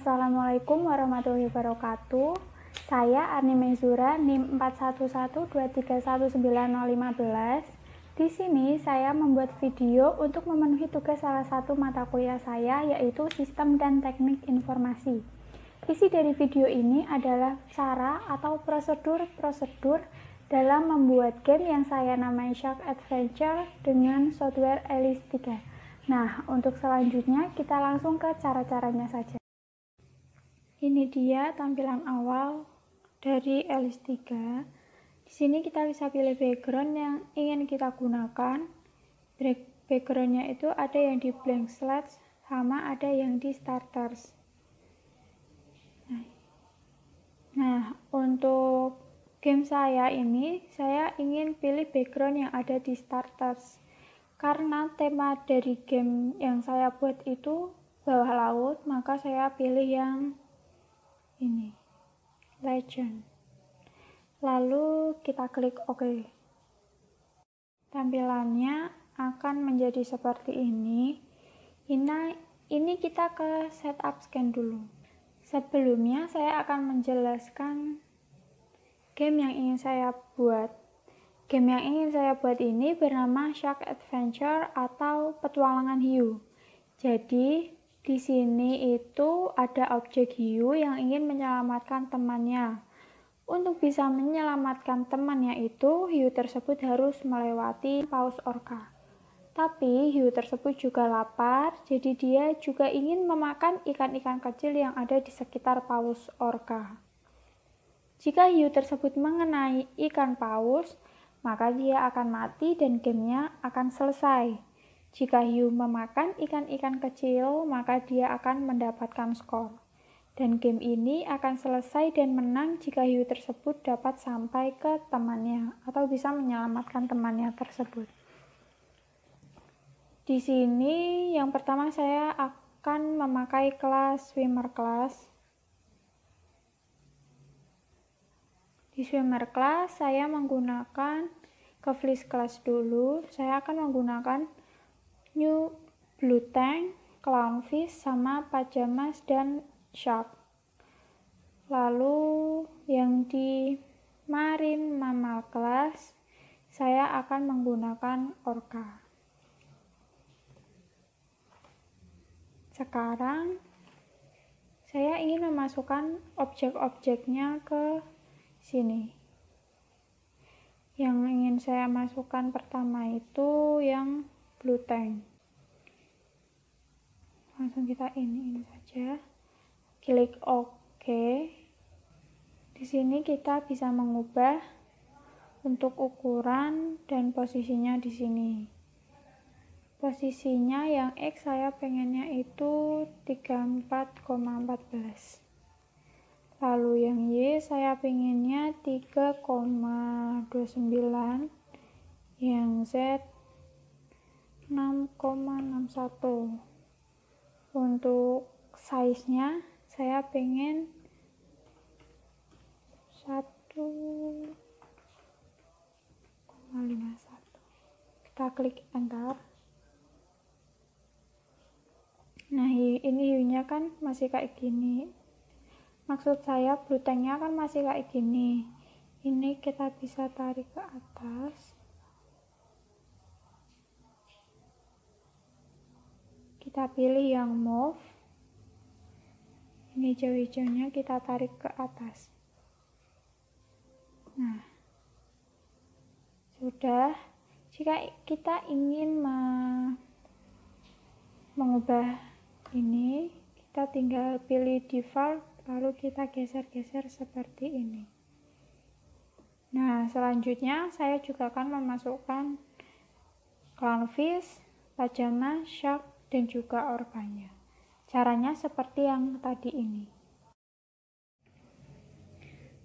Assalamualaikum warahmatullahi wabarakatuh. Saya Arni Mezura, NIM 4112319015. Di sini saya membuat video untuk memenuhi tugas salah satu mata kuliah saya, yaitu Sistem dan Teknik Informasi. Isi dari video ini adalah cara atau prosedur dalam membuat game yang saya namai Shark Adventure dengan software Alice 3. Nah, untuk selanjutnya kita langsung ke cara-caranya saja. Ini dia tampilan awal dari Alice 3. Di sini kita bisa pilih background yang ingin kita gunakan. Backgroundnya itu ada yang di blank slate sama ada yang di starters. Nah, untuk game saya ini, saya ingin pilih background yang ada di starters. Karena tema dari game yang saya buat itu bawah laut, maka saya pilih yang ini, Legend. Lalu kita klik OK. Tampilannya akan menjadi seperti ini. Ini kita ke setup scan dulu. Sebelumnya saya akan menjelaskan game yang ingin saya buat. Game yang ingin saya buat ini bernama Shark Adventure atau Petualangan Hiu. Jadi di sini itu ada objek hiu yang ingin menyelamatkan temannya. Untuk bisa menyelamatkan temannya itu, hiu tersebut harus melewati paus orca. Tapi hiu tersebut juga lapar, jadi dia juga ingin memakan ikan-ikan kecil yang ada di sekitar paus orca. Jika hiu tersebut mengenai ikan paus, maka dia akan mati dan gamenya akan selesai. Jika hiu memakan ikan-ikan kecil, maka dia akan mendapatkan skor. Dan game ini akan selesai dan menang jika hiu tersebut dapat sampai ke temannya atau bisa menyelamatkan temannya tersebut. Di sini yang pertama saya akan memakai kelas swimmer class. Di swimmer class saya menggunakan ke fish class dulu. Saya akan menggunakan New Blue Tank, Clownfish, sama Pajamas dan Shark. Lalu yang di Marine Mammal Class, saya akan menggunakan Orca. Sekarang saya ingin memasukkan objek-objeknya ke sini. Yang ingin saya masukkan pertama itu yang Blue Tank. Langsung kita ini saja. Klik OK. Di sini kita bisa mengubah untuk ukuran dan posisinya di sini. Posisinya yang X saya pengennya itu 34,14. Lalu yang Y saya pengennya 3,29. Yang Z 6,61. Untuk size-nya saya pengen 1,51. Kita klik enter. Nah, ini hiunya kan masih kayak gini. Maksud saya blue tank-nya kan masih kayak gini. Ini kita bisa tarik ke atas. Kita pilih yang move. Ini hijau-hijaunya kita tarik ke atas. Nah, sudah. Jika kita ingin mengubah ini, kita tinggal pilih default, lalu kita geser-geser seperti ini. Nah, selanjutnya saya juga akan memasukkan Clownfish, Pajamas, Shark, dan juga orkanya. Caranya seperti yang tadi ini.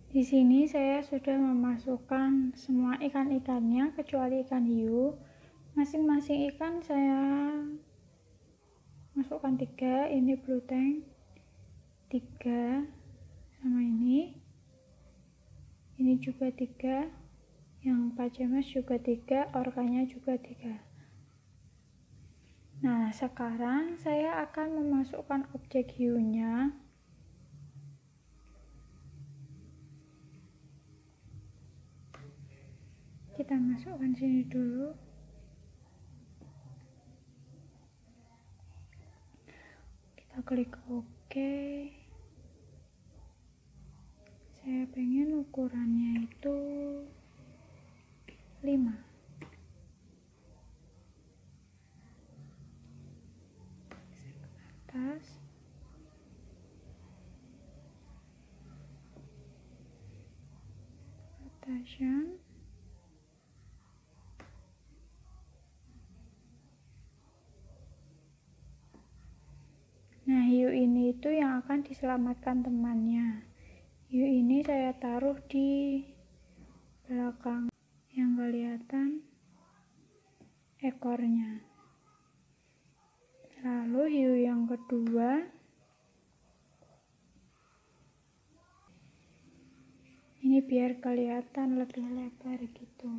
Di sini saya sudah memasukkan semua ikan-ikannya kecuali ikan hiu. Masing-masing ikan saya masukkan 3. Ini blue tank 3 sama ini juga 3. Yang Pajamas juga 3, orkanya juga 3. Nah, sekarang saya akan memasukkan objek hiunya kita masukkan sini dulu. Kita klik OK. Saya pengen ukurannya itu 5. Geser ke atas. Rotation. Nah, hiu ini itu yang akan diselamatkan temannya. Hiu ini saya taruh di belakang yang kelihatan ekornya. Lalu hiu yang kedua, ini biar kelihatan lebih lebar gitu.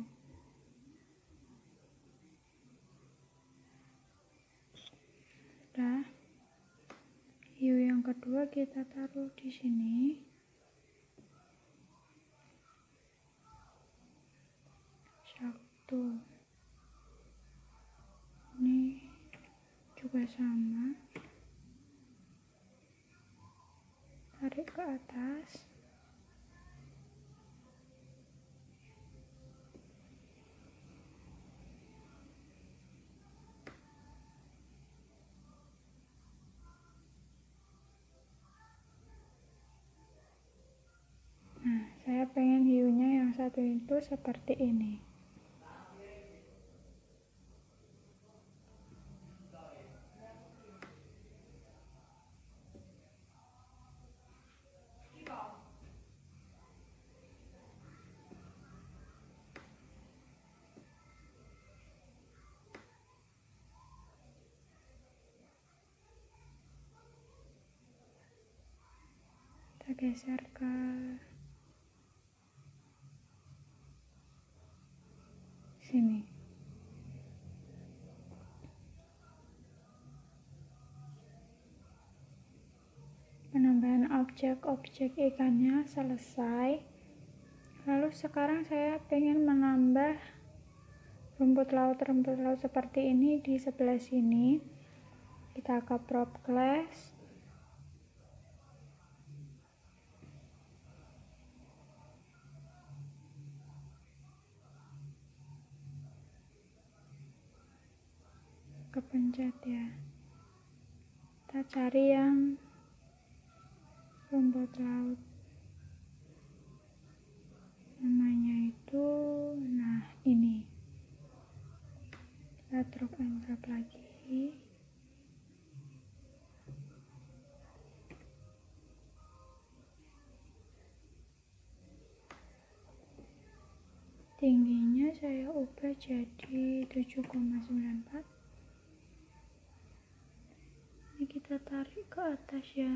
Udah. Hiu yang kedua kita taruh di sini. Satu. Ini juga sama. Tarik ke atas. Nah, saya pengen hiunya yang satu itu seperti ini. Kita geser ke sini. Penambahan objek-objek ikannya selesai. Lalu sekarang saya pengen menambah rumput laut seperti ini di sebelah sini. Kita ke prop class. Kepencet ya. Kita cari yang rumput laut. Namanya itu, nah ini. Kita drag and drop lagi. Tingginya saya ubah jadi 7,94. Ini kita tarik ke atas ya.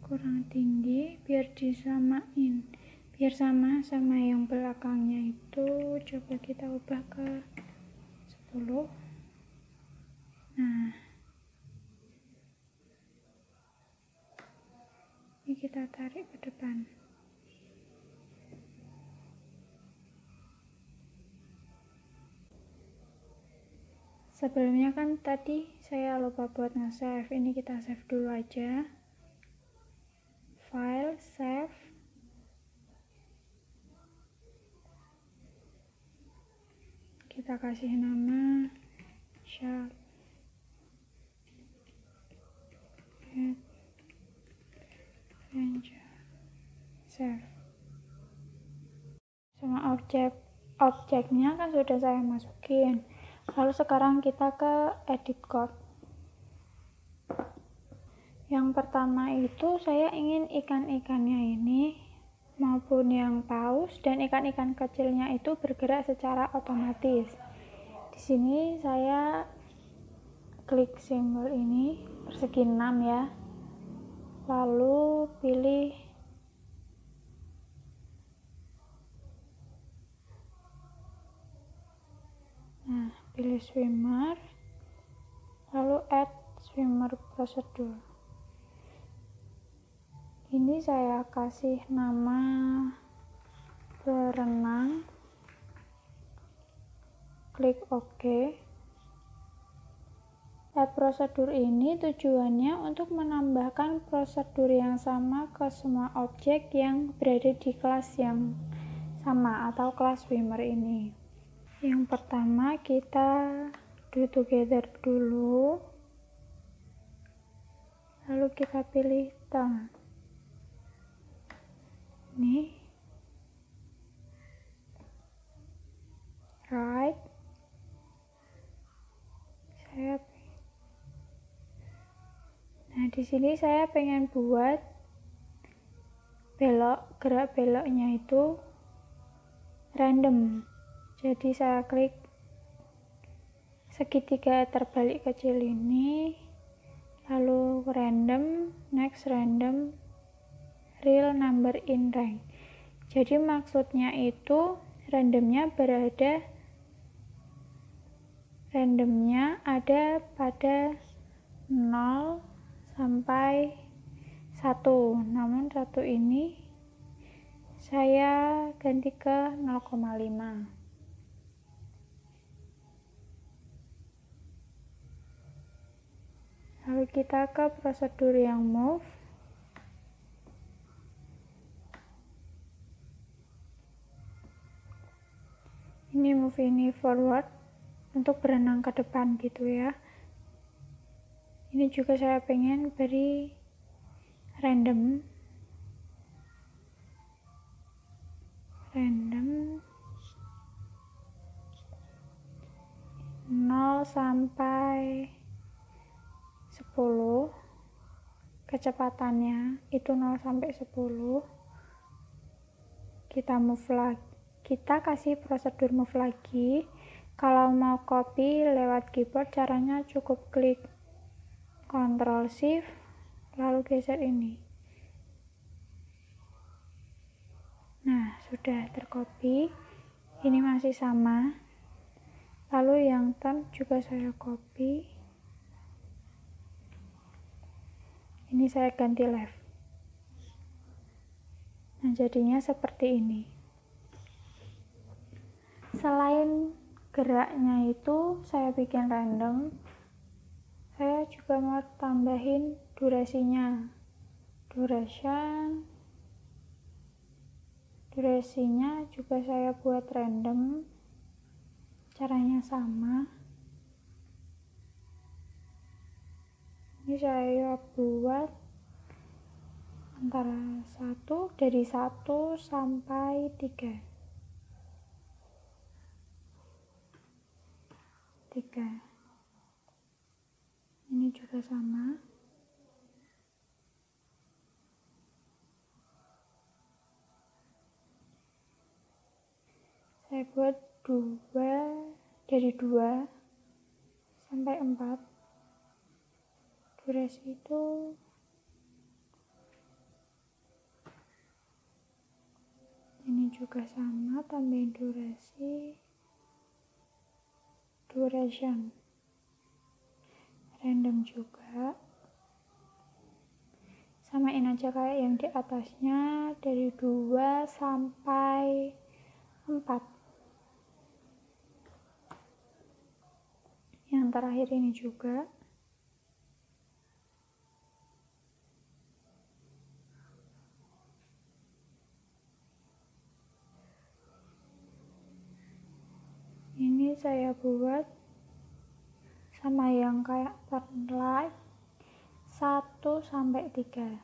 Kurang tinggi biar disamain, biar sama yang belakangnya itu. Coba kita ubah ke 10. Nah, ini kita tarik ke depan. Sebelumnya kan tadi saya lupa buat nge-save. Ini kita save dulu aja. File, save. Kita kasih nama Shark Adventure. Save. Semua objeknya kan sudah saya masukin. Lalu sekarang kita ke edit code. Yang pertama itu saya ingin ikan-ikannya ini maupun yang paus dan ikan-ikan kecilnya itu bergerak secara otomatis. Di sini saya klik simbol ini persegi 6 ya. Lalu pilih pilih swimmer. nomor prosedur. Ini saya kasih nama berenang, klik OK. Prosedur ini tujuannya untuk menambahkan prosedur yang sama ke semua objek yang berada di kelas yang sama atau kelas swimmer ini. Yang pertama kita do together dulu, lalu kita pilih turn. Nih, right, nah di sini saya pengen buat gerak beloknya itu random, jadi saya klik segitiga terbalik kecil ini, lalu random, next random, real number in range. Jadi maksudnya itu randomnya ada pada 0 sampai 1, namun 1 ini saya ganti ke 0,5. Lalu kita ke prosedur yang move. Ini move ini forward untuk berenang ke depan gitu ya. Ini juga saya pengen beri random 0 sampai 10, kecepatannya itu 0 sampai 10. Kita move lagi, kita kasih prosedur move lagi. Kalau mau copy lewat keyboard, caranya cukup klik Ctrl Shift lalu geser ini. Nah, sudah tercopy. Ini masih sama. Lalu yang turn juga saya copy. Ini saya ganti left. Nah, jadinya seperti ini. Selain geraknya itu saya bikin random, saya juga mau tambahin durasinya. Durasinya juga saya buat random. Caranya sama. Ini saya buat antara 1 sampai 3. Ini juga sama. Saya buat dari 2 sampai 4. Durasi itu ini juga sama, tambahin duration random juga, samain aja kayak yang di atasnya, dari 2 sampai 4. Yang terakhir ini juga. Ini saya buat sama yang kayak turn light 1 sampai 3.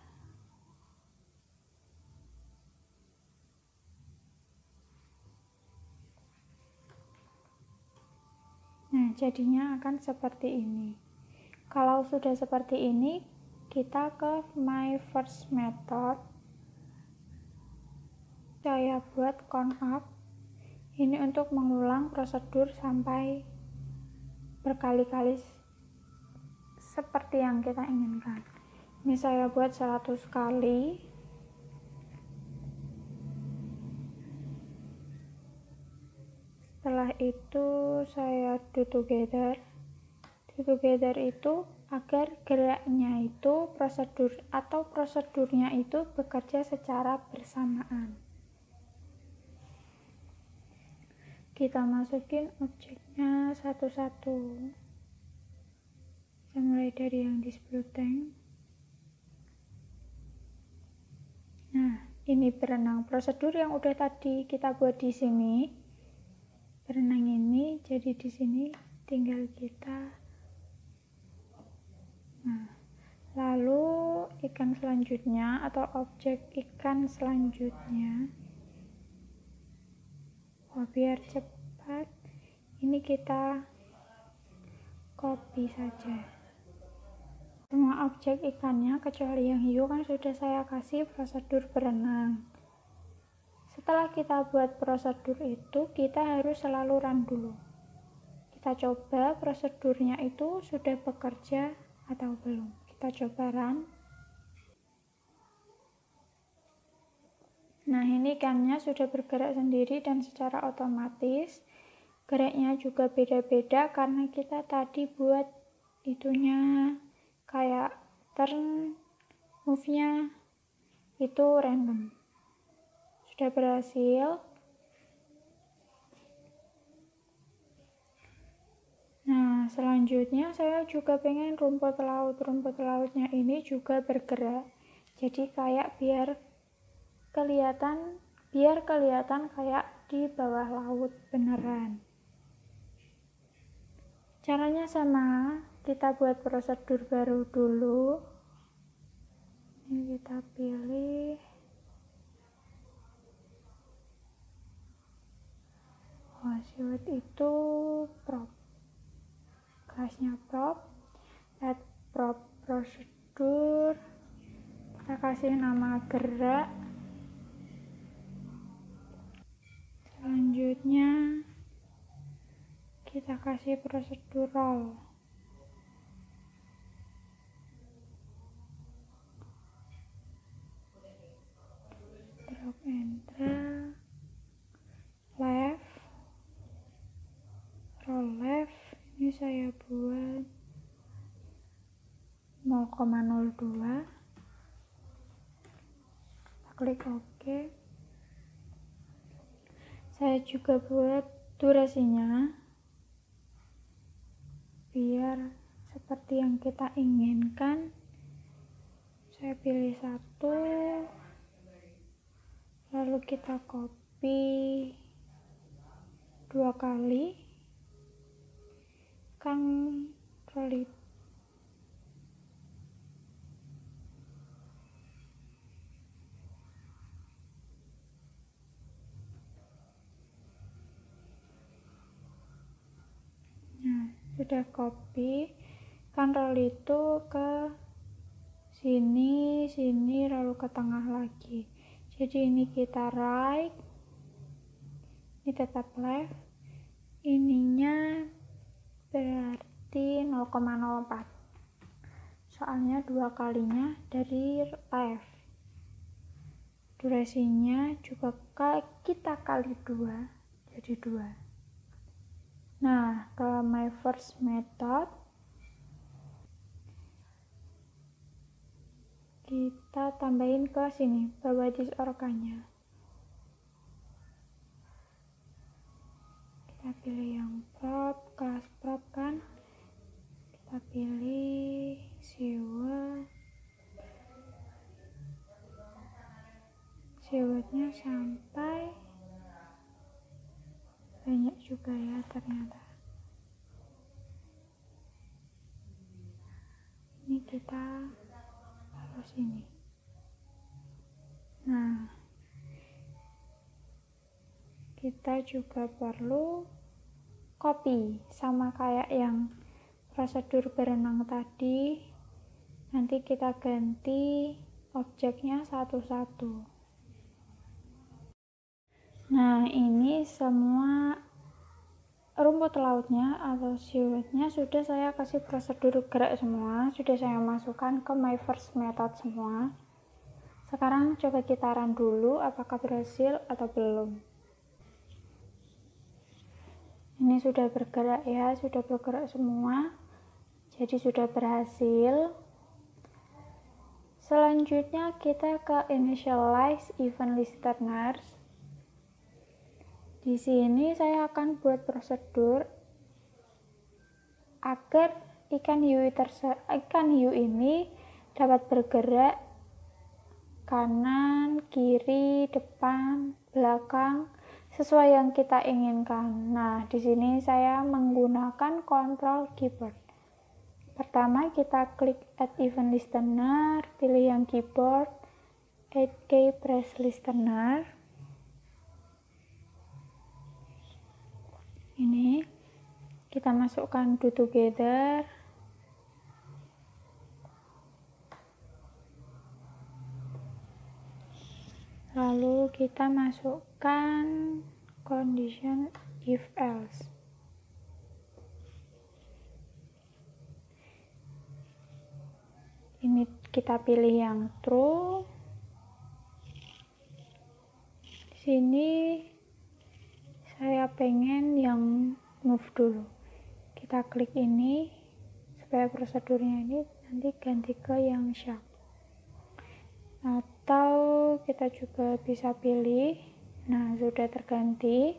Nah, jadinya akan seperti ini. Kalau sudah seperti ini, kita ke my first method. Saya buat count up. Ini untuk mengulang prosedur sampai berkali-kali seperti yang kita inginkan. Ini saya buat 100 kali. Setelah itu saya do together. Do together itu agar geraknya itu prosedurnya itu bekerja secara bersamaan. Kita masukin objeknya satu-satu. Kita mulai dari yang di split tank. Nah, ini berenang. Prosedur yang udah tadi kita buat di sini, berenang ini, jadi di sini tinggal kita. Nah, lalu ikan selanjutnya atau objek ikan selanjutnya, biar cepat, ini kita copy saja. Semua objek ikannya kecuali yang hiu kan sudah saya kasih prosedur berenang. Setelah kita buat prosedur itu, kita harus selalu run dulu. Kita coba prosedurnya itu sudah bekerja atau belum. Kita coba run. Nah, ini ikannya sudah bergerak sendiri dan secara otomatis. Geraknya juga beda-beda karena kita tadi buat itunya kayak turn, move-nya itu random. Sudah berhasil. Nah, selanjutnya saya juga pengen rumput lautnya ini juga bergerak. Jadi kayak biar kelihatan kayak di bawah laut beneran. Caranya sama, kita buat prosedur baru dulu. Ini kita pilih siwet itu prop, kelasnya prop, add prop prosedur, kita kasih nama gerak. Selanjutnya kita kasih prosedur roll. Drag and drag, left, roll left. Ini saya buat 0,02. Kita klik OK. Saya juga buat durasinya biar seperti yang kita inginkan. Saya pilih 1, lalu kita copy 2 kali, Ctrl itu. Nah, sudah copy, Ctrl itu ke sini, lalu ke tengah lagi. Jadi ini kita right, ini tetap left, ininya berarti 0,04. Soalnya 2 kalinya dari left. Durasinya juga kita kali 2, jadi 2. Nah, ke my first method kita tambahin ke sini bawah disorgannya. Kita pilih yang prop, kelas prop kan. Kita pilih siwetnya sampai banyak juga ya ternyata. Ini kita taruh sini. Nah, kita juga perlu copy sama kayak yang prosedur berenang tadi. Nanti kita ganti objeknya satu-satu. Nah, ini semua rumput lautnya atau siwetnya sudah saya kasih prosedur gerak semua, sudah saya masukkan ke my first method semua. Sekarang coba kita run dulu apakah berhasil atau belum. Ini sudah bergerak ya, sudah bergerak semua. Jadi sudah berhasil. Selanjutnya kita ke initialize event listeners. Di sini saya akan buat prosedur agar ikan hiu ini dapat bergerak kanan, kiri, depan, belakang sesuai yang kita inginkan. Nah, di sini saya menggunakan kontrol keyboard. Pertama kita klik add event listener, pilih yang keyboard, add key press listener. Ini kita masukkan do together. Lalu kita masukkan condition if else. Ini kita pilih yang true. Di sini saya pengen yang move dulu. Kita klik ini supaya prosedurnya ini nanti ganti ke yang sharp. Atau kita juga bisa pilih. Nah, sudah terganti.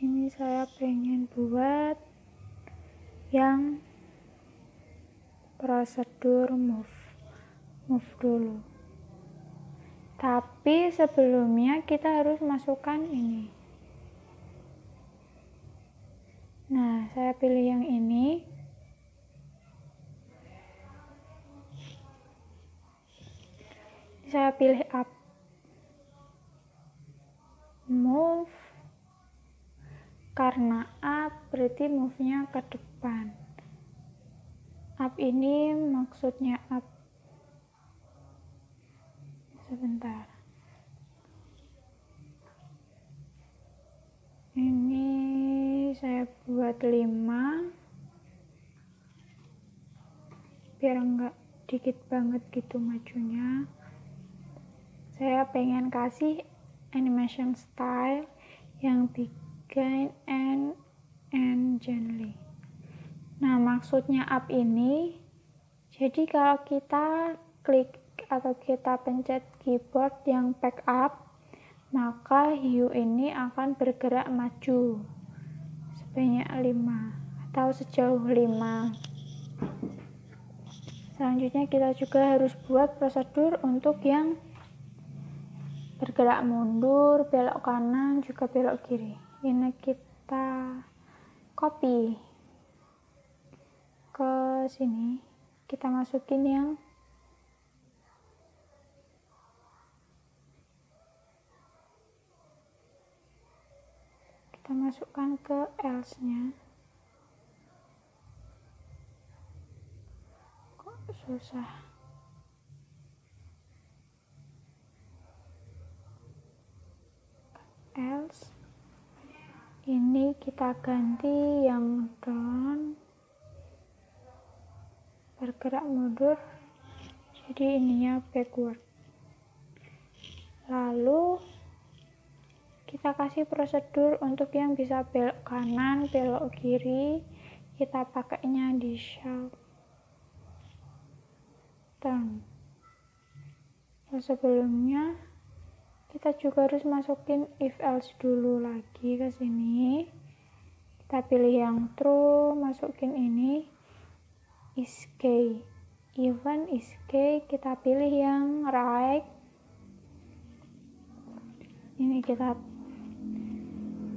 Ini saya pengen buat yang prosedur move dulu. Tapi sebelumnya kita harus masukkan ini. Nah, saya pilih yang ini. Saya pilih up, move, karena up berarti move-nya ke depan. Up ini maksudnya up. Sebentar. Ini saya buat 5 biar enggak dikit banget gitu majunya. Saya pengen kasih animation style yang begin and gently. Nah, maksudnya up ini, jadi kalau kita klik atau kita pencet keyboard yang back up, maka hiu ini akan bergerak maju sebanyak 5 atau sejauh 5. Selanjutnya kita juga harus buat prosedur untuk yang bergerak mundur, belok kanan, juga belok kiri. Ini kita copy ke sini. Kita masukin yang kita masukkan ke else-nya. Kok susah? Else ini kita ganti yang down, bergerak mundur, jadi ininya backward. Lalu kita kasih prosedur untuk yang bisa belok kanan, belok kiri, kita pakainya di sharp turn. Sebelumnya kita juga harus masukin if else dulu lagi ke sini. Kita pilih yang true, masukin ini is key, even is key, kita pilih yang right. Ini kita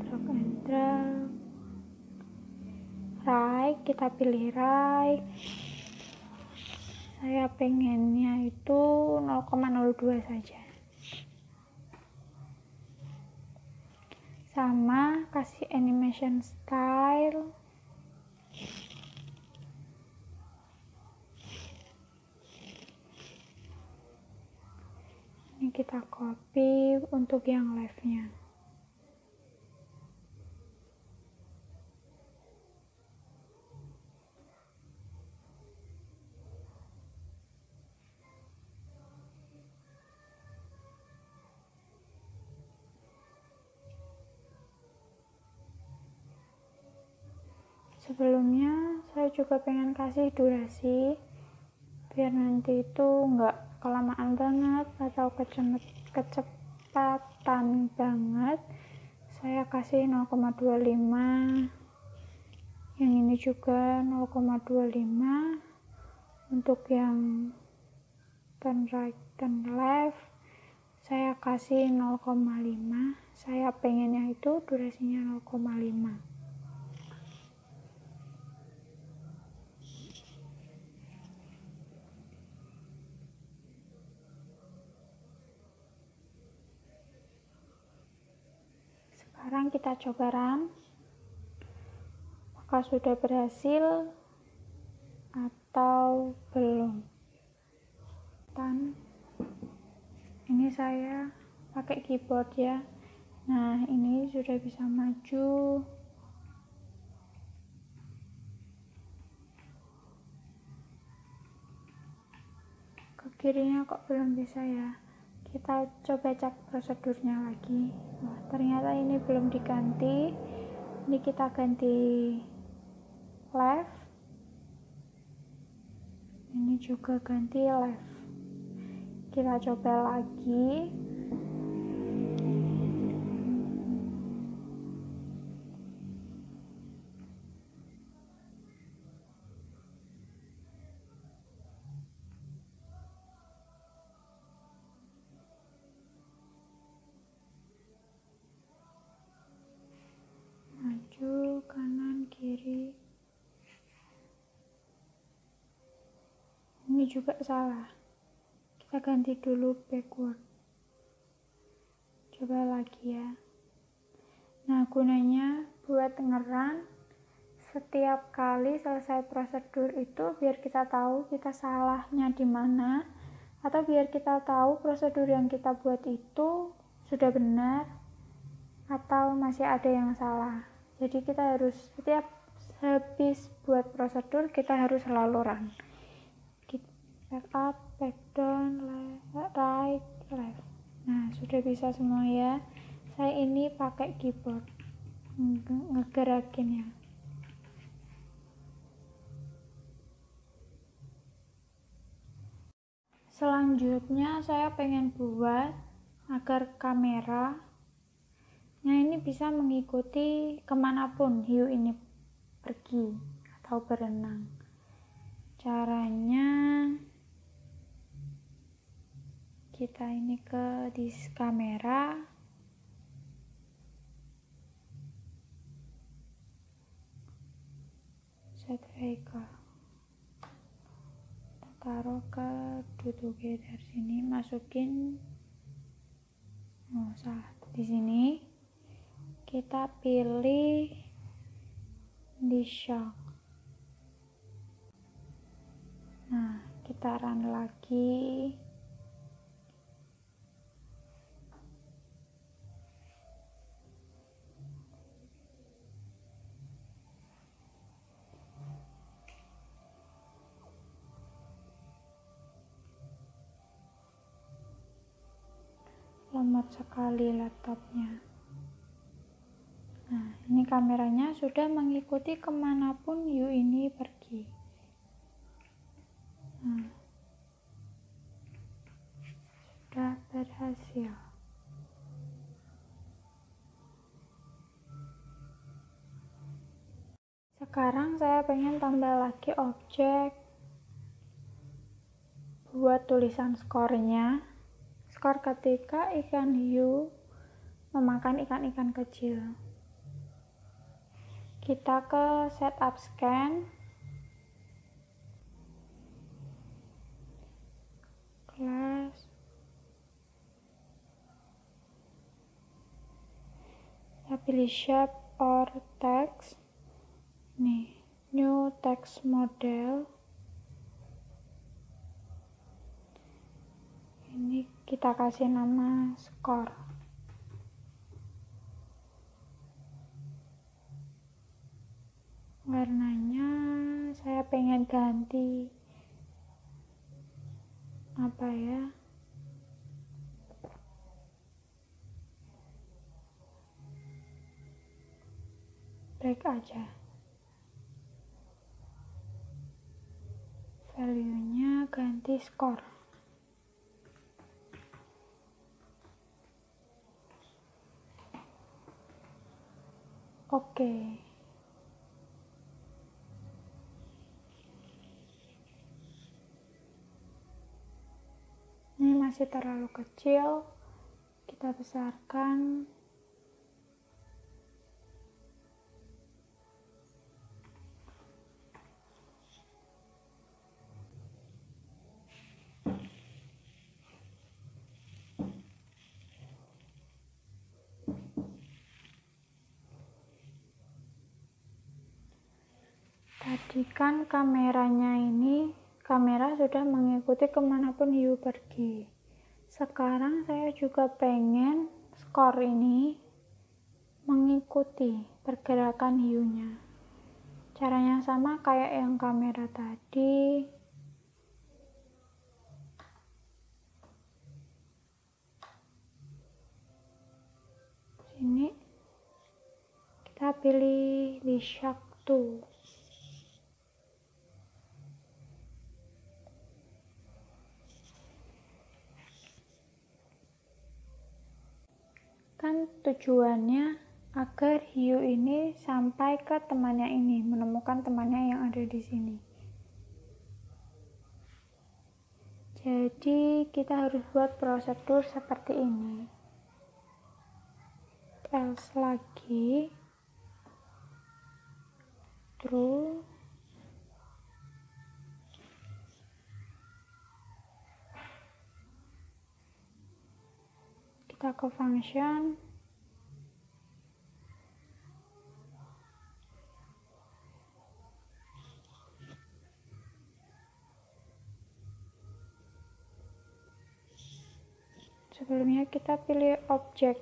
drag and drag, right, kita pilih right. Saya pengennya itu 0,02 saja. Sama, kasih animation style. Ini kita copy untuk yang left-nya. Sebelumnya saya juga pengen kasih durasi biar nanti itu nggak kelamaan banget atau kecepatan banget. Saya kasih 0,25, yang ini juga 0,25. Untuk yang turn right turn left saya kasih 0,5. Saya pengennya itu durasinya 0,5. Sekarang kita coba run, apakah sudah berhasil atau belum. Ini saya pakai keyboard ya. Nah, ini sudah bisa maju. Ke kirinya kok belum bisa ya. Kita coba cek prosedurnya lagi. Wah, ternyata ini belum diganti. Ini kita ganti left. Ini juga ganti left. Kita coba lagi. Maju, kanan, kiri. Ini juga salah. Kita ganti dulu backward. Coba lagi ya. Nah, gunanya buat ngeran setiap kali selesai prosedur itu biar kita tahu kita salahnya di mana, atau biar kita tahu prosedur yang kita buat itu sudah benar atau masih ada yang salah. Jadi kita harus setiap habis buat prosedur kita harus selalu run. Back up, back down, left, right, left. Nah, sudah bisa semua ya. Saya ini pakai keyboard ngegerakinnya. Selanjutnya saya pengen buat agar kameranya ini bisa mengikuti kemanapun hiu ini pergi atau berenang. Caranya kita ini ke disk kamera, set vehicle, kita taruh ke do together sini, masukin salah di sini, kita pilih di shock. Nah, kita run lagi. Lemot sekali laptopnya. Nah, ini kameranya sudah mengikuti kemanapun hiu ini pergi. Nah, sudah berhasil. Sekarang saya pengen tambah lagi objek buat tulisan skornya. Skor ketika ikan hiu memakan ikan-ikan kecil. Kita ke setup scan, class, kita pilih shape or text. Nih, new text model. Ini kita kasih nama skor. Warnanya saya pengen ganti apa ya, black aja. value-nya ganti score. Oke. Ini masih terlalu kecil, kita besarkan. Tadi kan kamera sudah mengikuti kemanapun hiu pergi. Sekarang saya juga pengen skor ini mengikuti pergerakan hiunya. Caranya sama kayak yang kamera tadi. Sini kita pilih di shark 2. Kan tujuannya agar hiu ini sampai ke temannya ini, menemukan temannya yang ada di sini. Jadi kita harus buat prosedur seperti ini. Else lagi, true, kita ke function, sebelumnya kita pilih objek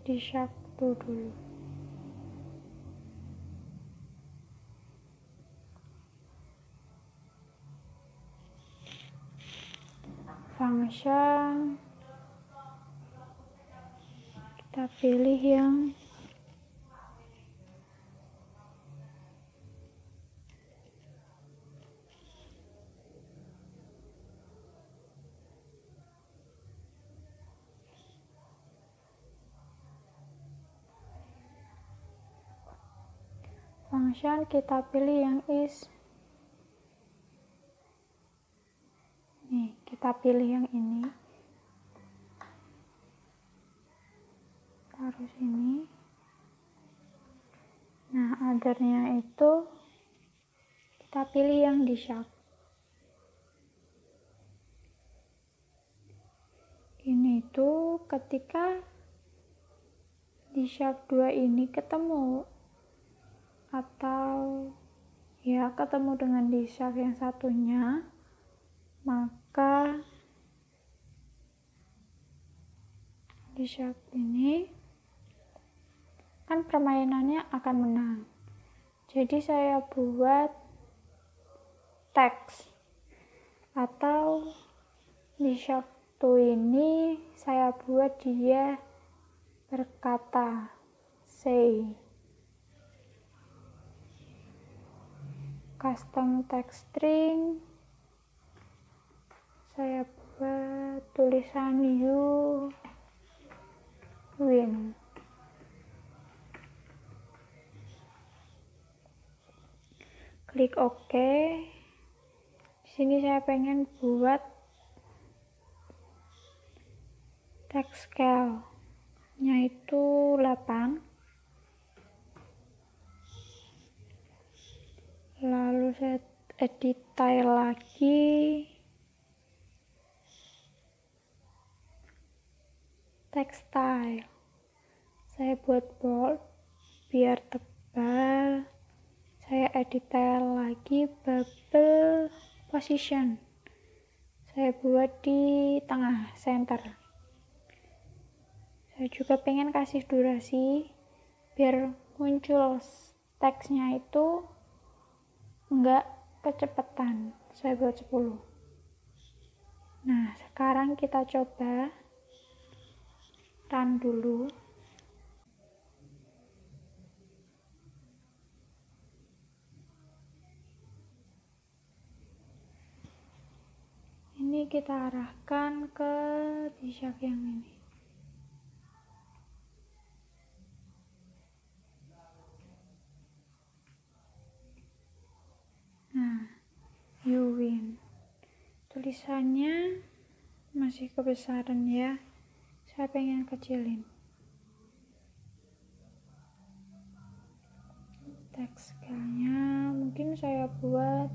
di shark 2 dulu. Function, kita pilih yang function, kita pilih yang is. Nih, kita pilih yang ini. Taruh sini. Nah, othernya itu kita pilih yang di shark. Ini tuh ketika di shark 2 ini ketemu atau ya ketemu dengan di shark yang satunya, maka di shark ini kan permainannya akan menang. Jadi saya buat teks, atau di shark 2 ini saya buat dia berkata say. Custom text string, saya buat tulisan you win. Klik OK. Di sini saya pengen buat text scale-nya itu 8. Lalu saya edit style lagi. Text style. Saya buat bold biar tebal. Saya edit style lagi, bubble position. Saya buat di tengah, center. Saya juga pengen kasih durasi biar muncul teksnya itu enggak kecepatan. Saya buat 10. Nah, sekarang kita coba run dulu. kita arahkan ke D-sharp yang ini. Nah, you win. Tulisannya masih kebesaran ya. Saya pengen kecilin. Text scale-nya mungkin saya buat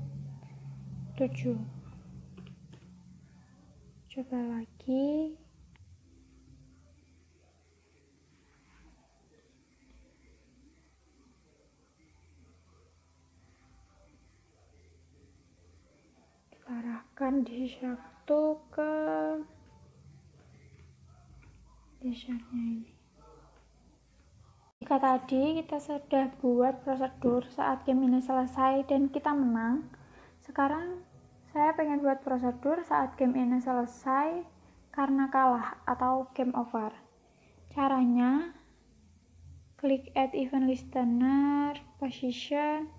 7. Coba lagi. Kita arahkan D-sharp ke D-sharp-nya ini. Jika tadi kita sudah buat prosedur saat game ini selesai dan kita menang, sekarang saya pengen buat prosedur saat game ini selesai karena kalah atau game over. Caranya, klik add event listener, position,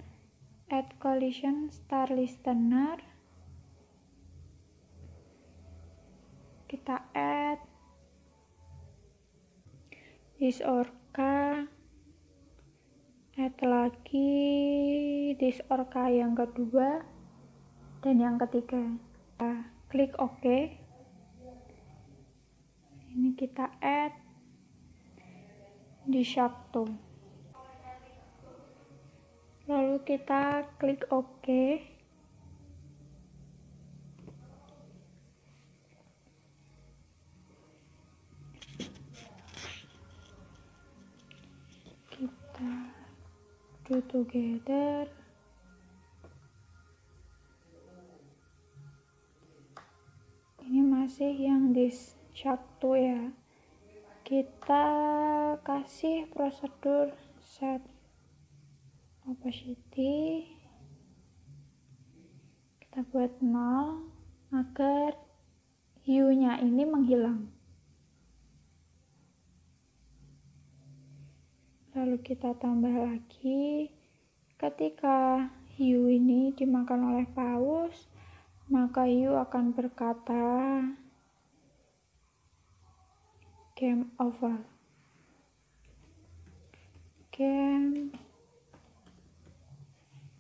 add collision star listener. Kita add this orca, add lagi this orca yang kedua dan yang ketiga. Klik OK. Ini kita add di sharp 2. Lalu kita klik OK. Kita do together. Ini masih yang di sharp 2 ya. Kita kasih prosedur set opacity. Kita buat 0 agar hue-nya ini menghilang. Lalu kita tambah lagi, ketika hue ini dimakan oleh paus, maka hue akan berkata game over. Game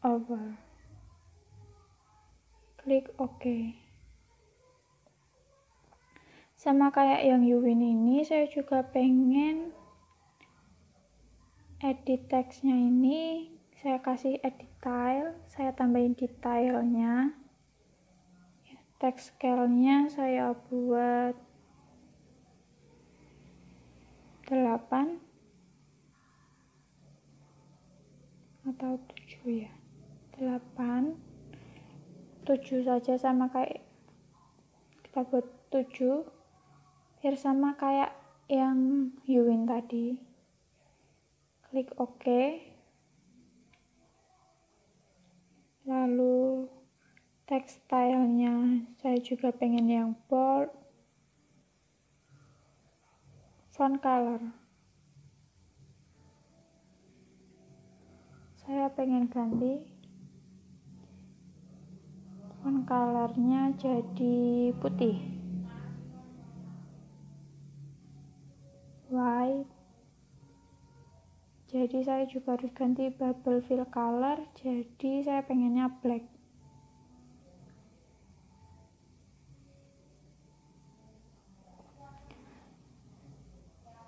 over. Klik OK. Sama kayak yang you win ini, saya juga pengen edit teksnya ini, saya kasih edit tile, saya tambahin detailnya. Text scale-nya saya buat 8 atau 7 ya. 8 7 saja, sama kayak kita buat 7 biar sama kayak yang you win tadi. Klik OK. Lalu text style-nya saya juga pengen yang bold. Font color saya pengen ganti font colornya jadi putih, white. Jadi saya juga harus ganti bubble fill color, jadi saya pengennya black.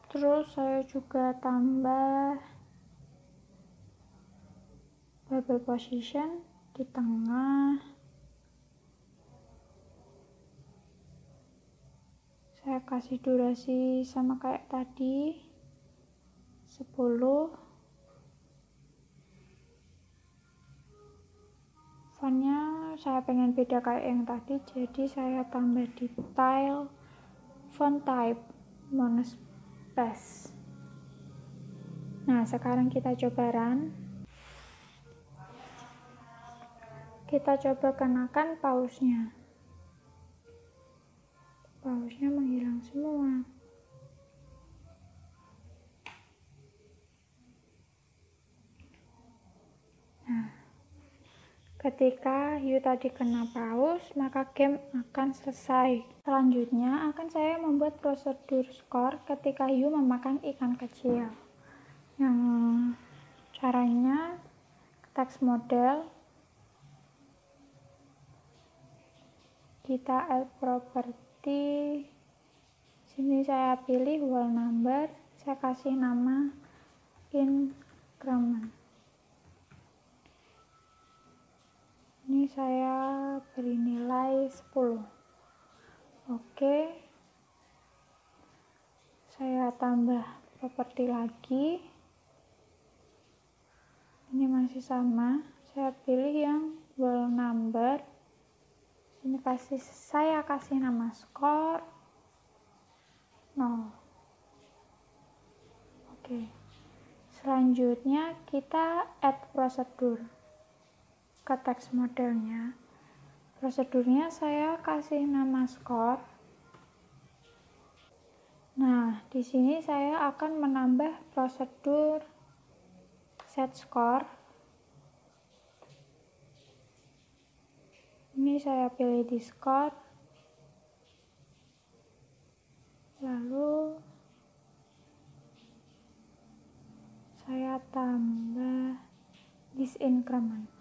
Terus saya juga tambah bubble position di tengah. Saya kasih durasi sama kayak tadi, 10. Fontnya saya pengen beda kayak yang tadi, jadi saya tambah detail font type monospace. Nah, sekarang kita coba run. Kita coba kenakan pausnya. Pausnya menghilang semua. Ketika hiu tadi kena pause, maka game akan selesai. Selanjutnya akan saya membuat prosedur skor ketika hiu memakan ikan kecil. Yang caranya text model, kita add property. Sini saya pilih whole number, saya kasih nama increment. Ini saya beri nilai 10. Oke, saya tambah properti lagi. Ini masih sama, saya pilih yang whole number. Ini saya kasih nama skor 0. Oke, selanjutnya kita add prosedur ke text modelnya. Prosedurnya saya kasih nama skor. Nah, di sini saya akan menambah prosedur set score. Ini saya pilih di score. Lalu saya tambah this increment.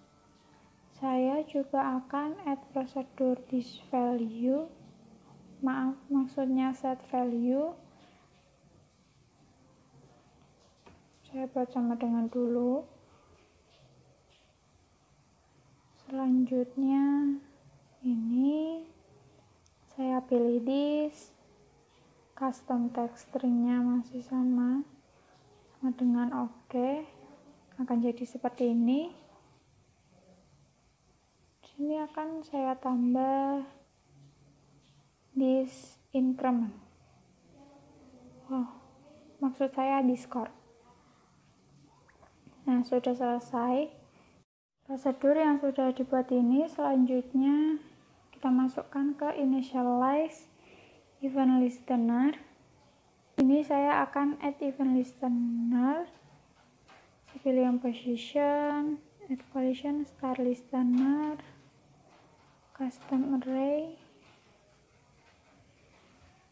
Saya juga akan add prosedur this value. Maksudnya set value. Saya buat sama dengan dulu. Selanjutnya ini saya pilih this. Custom text stringnya masih sama dengan oke. Akan jadi seperti ini. Ini akan saya tambah this increment. Maksud saya di score. Nah, sudah selesai prosedur yang sudah dibuat ini. Selanjutnya kita masukkan ke initialize event listener. Ini saya akan add event listener. Saya pilih yang position, add collision, start listener, custom array.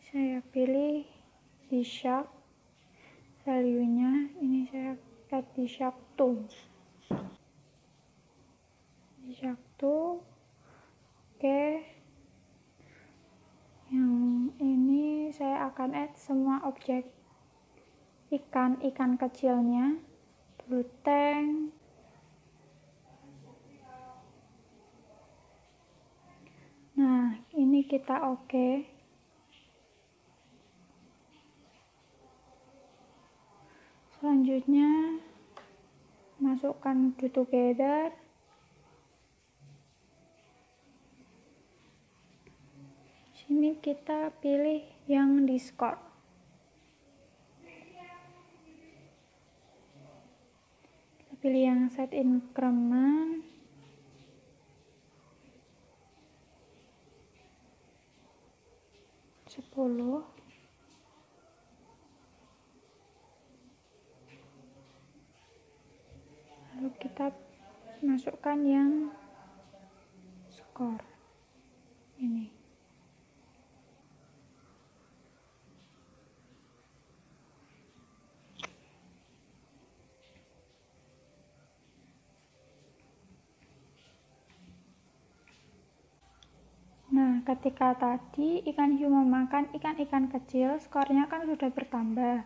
Saya pilih di shark, value-nya ini saya add di shark 2. Di shark 2. Oke. Yang ini saya akan add semua objek ikan kecilnya, blue tank, nah ini kita oke. Selanjutnya masukkan do together. Sini kita pilih yang di score. Kita pilih yang set increment. Lalu kita masukkan yang skor ini. Nah, ketika tadi ikan hiu memakan ikan-ikan kecil, skornya kan sudah bertambah.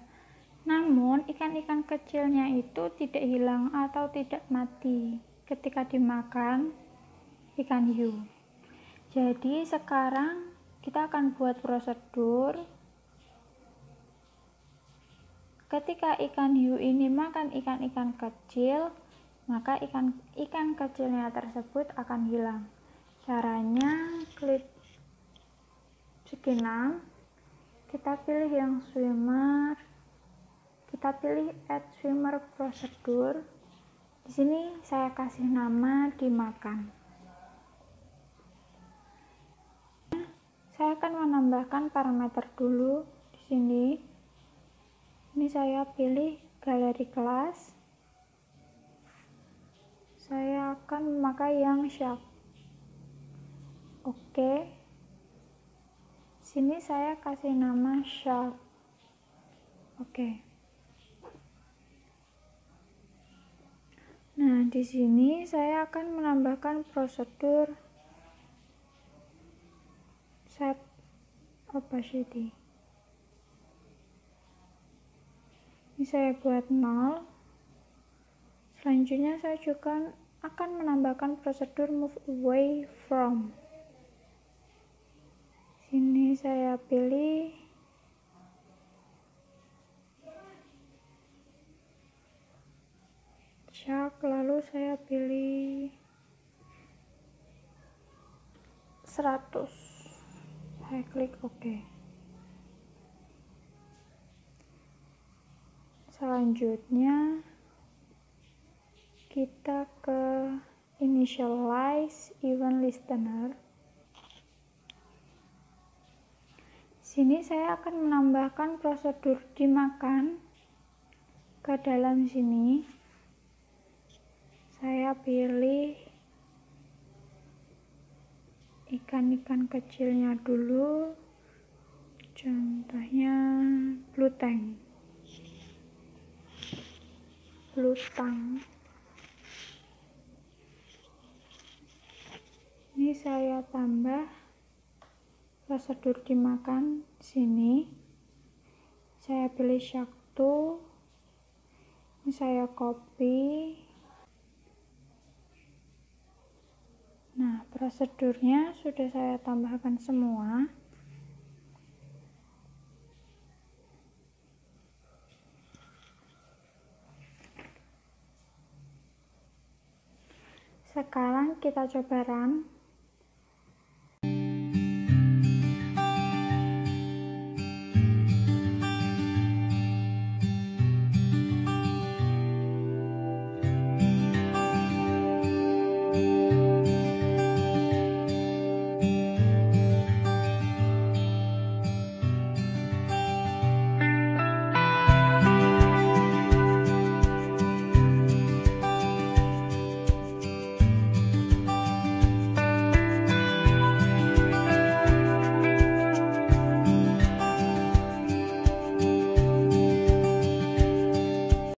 Namun, ikan-ikan kecilnya itu tidak hilang atau tidak mati ketika dimakan ikan hiu. Jadi, sekarang kita akan buat prosedur. Ketika ikan hiu ini makan ikan-ikan kecil, maka ikan kecilnya tersebut akan hilang. Caranya klik segi 6, kita pilih yang swimmer, kita pilih add swimmer prosedur. Di sini saya kasih nama dimakan. Saya akan menambahkan parameter dulu di sini. Ini saya pilih galeri kelas. saya akan memakai yang shark. Oke, sini saya kasih nama shark. Oke. Nah, di sini saya akan menambahkan prosedur set opacity. Ini saya buat 0. Selanjutnya saya juga akan menambahkan prosedur move away from. Sini saya pilih shark, lalu saya pilih 100. Saya klik OK. Selanjutnya kita ke initialize event listener. Sini saya akan menambahkan prosedur dimakan ke dalam sini. Saya pilih ikan-ikan kecilnya dulu, contohnya blue tang. Ini saya tambah prosedur dimakan sini. Saya pilih shark 2. Ini saya copy. Nah, prosedurnya sudah saya tambahkan semua. Sekarang kita coba run.